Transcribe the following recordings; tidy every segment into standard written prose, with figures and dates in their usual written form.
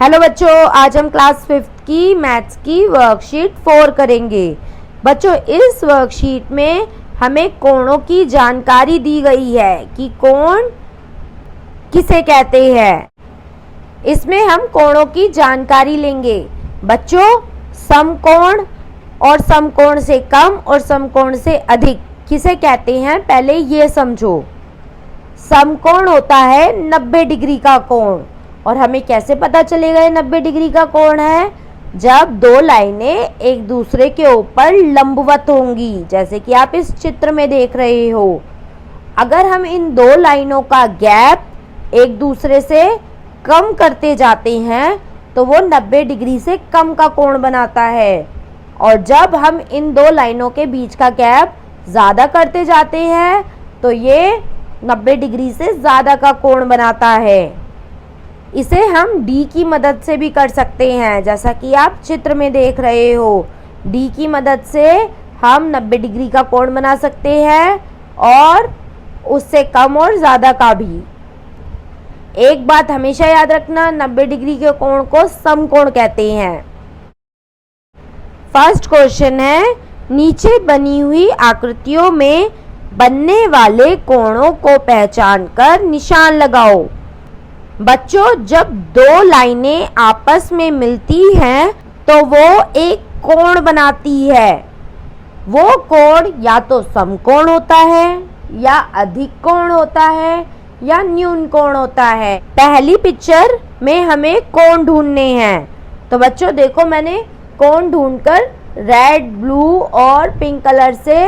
Hello बच्चों, आज हम क्लास 5th की मैथ्स की वर्कशीट 4 करेंगे। बच्चों, इस वर्कशीट में हमें कोणों की जानकारी दी गई है कि कोण किसे कहते हैं। इसमें हम कोणों की जानकारी लेंगे। बच्चों, समकोण और समकोण से कम और समकोण से अधिक किसे कहते हैं, पहले ये समझो। समकोण होता है 90 डिग्री का कोण। और हमें कैसे पता चलेगा ये 90 डिग्री का कोण है? जब दो लाइनें एक दूसरे के ऊपर लंबवत होंगी, जैसे कि आप इस चित्र में देख रहे हो। अगर हम इन दो लाइनों का गैप एक दूसरे से कम करते जाते हैं तो वो 90 डिग्री से कम का कोण बनाता है। और जब हम इन दो लाइनों के बीच का गैप ज़्यादा करते जाते हैं तो ये 90 डिग्री से ज़्यादा का कोण बनाता है। इसे हम D की मदद से भी कर सकते हैं, जैसा कि आप चित्र में देख रहे हो। D की मदद से हम 90 डिग्री का कोण बना सकते हैं और उससे कम और ज़्यादा का भी। एक बात हमेशा याद रखना, 90 डिग्री के कोण को समकोण कहते हैं। फर्स्ट क्वेश्चन है, नीचे बनी हुई आकृतियों में बनने वाले कोणों को पहचान कर निशान लगाओ। बच्चों, जब दो लाइनें आपस में मिलती हैं तो वो एक कोण बनाती है। वो कोण या तो समकोण होता है या अधिक कोण होता है या न्यून कोण होता है। पहली पिक्चर में हमें कोण ढूंढने हैं। तो बच्चों देखो, मैंने कोण ढूंढकर रेड, ब्लू और पिंक कलर से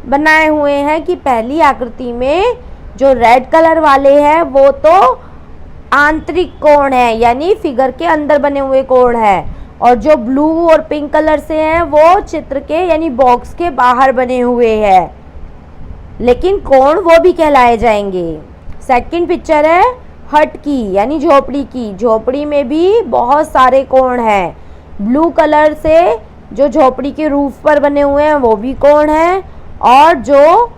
बनाए हुए हैं कि पहली आकृति में जो रेड कलर वाले हैं वो तो आंतरिक कोण है, यानी फिगर के अंदर बने हुए कोण है। और जो ब्लू और पिंक कलर से हैं वो चित्र के यानी बॉक्स के बाहर बने हुए हैं, लेकिन कोण वो भी कहलाए जाएंगे। सेकंड पिक्चर है हट की यानी झोपड़ी की। झोपड़ी में भी बहुत सारे कोण हैं। ब्लू कलर से जो झोपड़ी के रूफ पर बने हुए हैं वो भी कोण हैं, और जो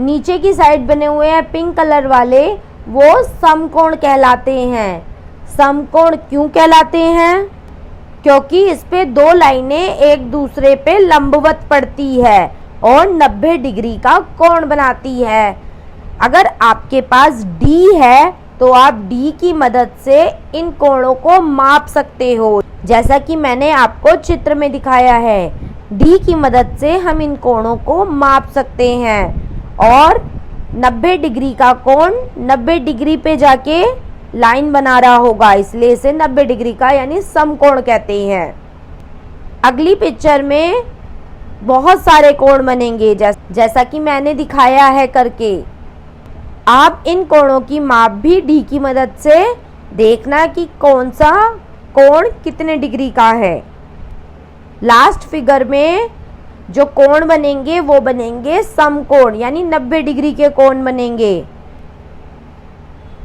नीचे की साइड बने हुए हैं पिंक कलर वाले वो समकोण कहलाते हैं। समकोण क्यों कहलाते हैं? क्योंकि इस पे दो लाइनें एक दूसरे पे लंबवत पड़ती है और 90 डिग्री का कोण बनाती है। अगर आपके पास D है तो आप D की मदद से इन कोणों को माप सकते हो, जैसा कि मैंने आपको चित्र में दिखाया है। D की मदद से हम इन कोणों को माप सकते हैं और 90 डिग्री का कोण 90 डिग्री पे जाके लाइन बना रहा होगा, इसलिए इसे 90 डिग्री का यानी समकोण कहते हैं। अगली पिक्चर में बहुत सारे कोण बनेंगे, जैसा कि मैंने दिखाया है करके। आप इन कोणों की माप भी D की मदद से देखना कि कौन सा कोण कितने डिग्री का है। लास्ट फिगर में जो कोण बनेंगे वो बनेंगे समकोण, यानी 90 डिग्री के कोण बनेंगे।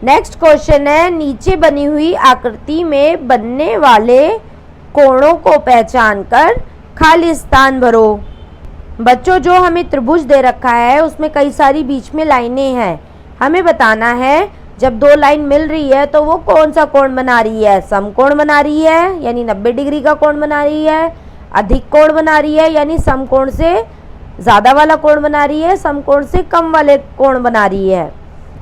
नेक्स्ट क्वेश्चन है, नीचे बनी हुई आकृति में बनने वाले कोणों को पहचान कर खाली स्थान भरो। बच्चों, जो हमें त्रिभुज दे रखा है उसमें कई सारी बीच में लाइनें हैं। हमें बताना है जब दो लाइन मिल रही है तो वो कौन सा कोण बना रही है। समकोण बना रही है यानी 90 डिग्री का कोण बना रही है, अधिक कोण बना रही है यानी समकोण से ज़्यादा वाला कोण बना रही है, समकोण से कम वाले कोण बना रही है।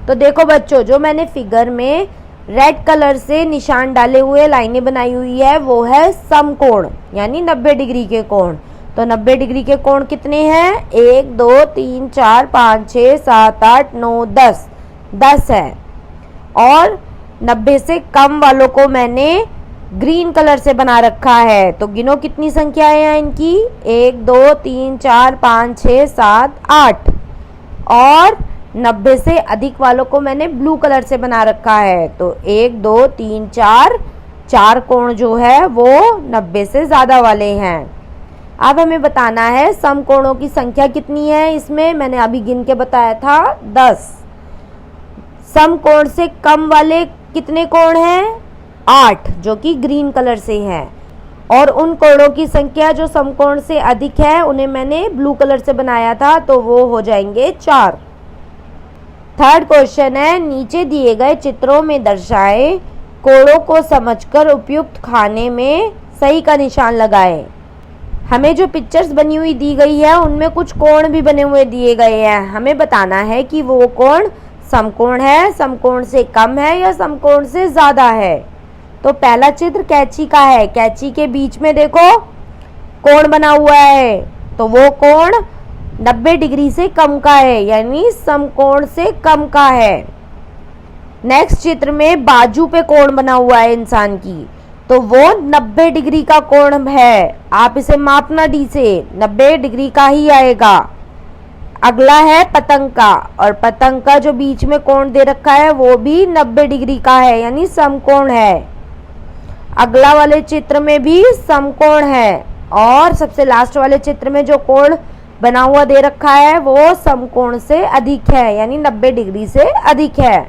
तो देखो बच्चों, जो मैंने फिगर में रेड कलर से निशान डाले हुए लाइनें बनाई हुई है वो है समकोण यानी 90 डिग्री के कोण। तो 90 डिग्री के कोण कितने हैं? 1 2 3 4 5 6 7 8 9 10 10 है। और 90 से कम वालों को मैंने ग्रीन कलर से बना रखा है। तो गिनो कितनी संख्याएं हैं इनकी? 1 2 3 4 5 6 7 8। और 90 से अधिक वालों को मैंने ब्लू कलर से बना रखा है। तो 1 2 3 4 4 कोण जो है वो 90 से ज़्यादा वाले हैं। अब हमें बताना है समकोणों की संख्या कितनी है। इसमें मैंने अभी गिन के बताया था 10। समकोण से कम वाले कितने कोण हैं? 8, जो कि ग्रीन कलर से हैं। और उन कोणों की संख्या जो समकोण से अधिक है उन्हें मैंने ब्लू कलर से बनाया था, तो वो हो जाएंगे 4। थर्ड क्वेश्चन है, नीचे दिए गए चित्रों में दर्शाए कोणों को समझकर उपयुक्त खाने में सही का निशान लगाएं। हमें जो पिक्चर्स बनी हुई दी गई है उनमें कुछ कोण भी बने हुए दिए गए हैं। हमें बताना है कि वो कोण समकोण है, समकोण से कम है या समकोण से ज़्यादा है। तो पहला चित्र कैंची का है। कैंची के बीच में देखो कोण बना हुआ है, तो वो कोण 90 डिग्री से कम का है, यानी समकोण से कम का है। नेक्स्ट चित्र में बाजू पे कोण बना हुआ है इंसान की, तो वो 90 डिग्री का कोण है। आप इसे मापना डी से, 90 डिग्री का ही आएगा। अगला है पतंग का, और पतंग का जो बीच में कोण दे रखा है वो भी 90 डिग्री का है, यानी समकोण है। अगला वाले चित्र में भी समकोण है, और सबसे लास्ट वाले चित्र में जो कोण बना हुआ दे रखा है वो समकोण से अधिक है, यानी 90 डिग्री से अधिक है।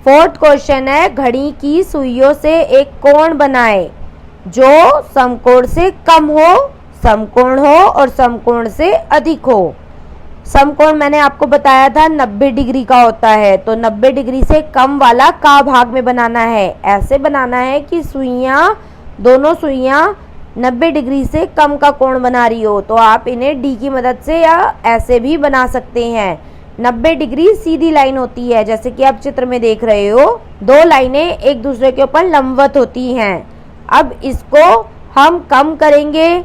फोर्थ क्वेश्चन है, घड़ी की सुइयों से एक कोण बनाए जो समकोण से कम हो, समकोण हो और समकोण से अधिक हो। समकोण मैंने आपको बताया था 90 डिग्री का होता है, तो 90 डिग्री से कम वाला का भाग में बनाना है। ऐसे बनाना है कि सुइयां, दोनों सुइयां 90 डिग्री से कम का कोण बना रही हो, तो आप इन्हें डी की मदद से या ऐसे भी बना सकते हैं। 90 डिग्री सीधी लाइन होती है, जैसे कि आप चित्र में देख रहे हो, दो लाइनें एक दूसरे के ऊपर लंबवत होती हैं। अब इसको हम कम करेंगे,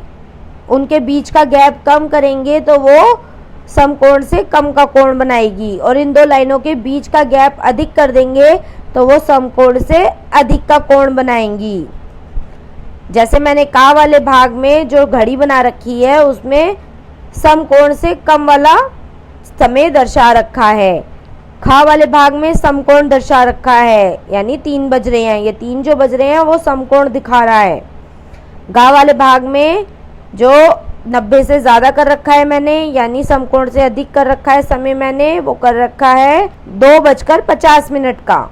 उनके बीच का गैप कम करेंगे तो वो समकोण से कम का कोण बनाएगी, और इन दो लाइनों के बीच का गैप अधिक कर देंगे तो वो समकोण से अधिक का कोण बनाएंगी। जैसे मैंने का वाले भाग में जो घड़ी बना रखी है उसमें समकोण से कम वाला समय दर्शा रखा है, खा वाले भाग में समकोण दर्शा रखा है, यानी 3 बज रहे हैं। ये 3 जो बज रहे हैं वो समकोण दिखा रहा है। गा वाले भाग में जो 90 से ज़्यादा कर रखा है मैंने, यानी समकोण से अधिक कर रखा है समय मैंने, वो कर रखा है 2:50 का।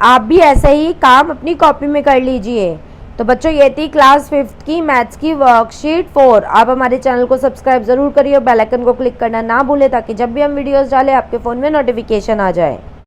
आप भी ऐसे ही काम अपनी कॉपी में कर लीजिए। तो बच्चों, ये थी क्लास 5th की मैथ्स की वर्कशीट 4। आप हमारे चैनल को सब्सक्राइब जरूर करिए और बेल आइकन को क्लिक करना ना भूलें, ताकि जब भी हम वीडियोस डालें आपके फ़ोन में नोटिफिकेशन आ जाए।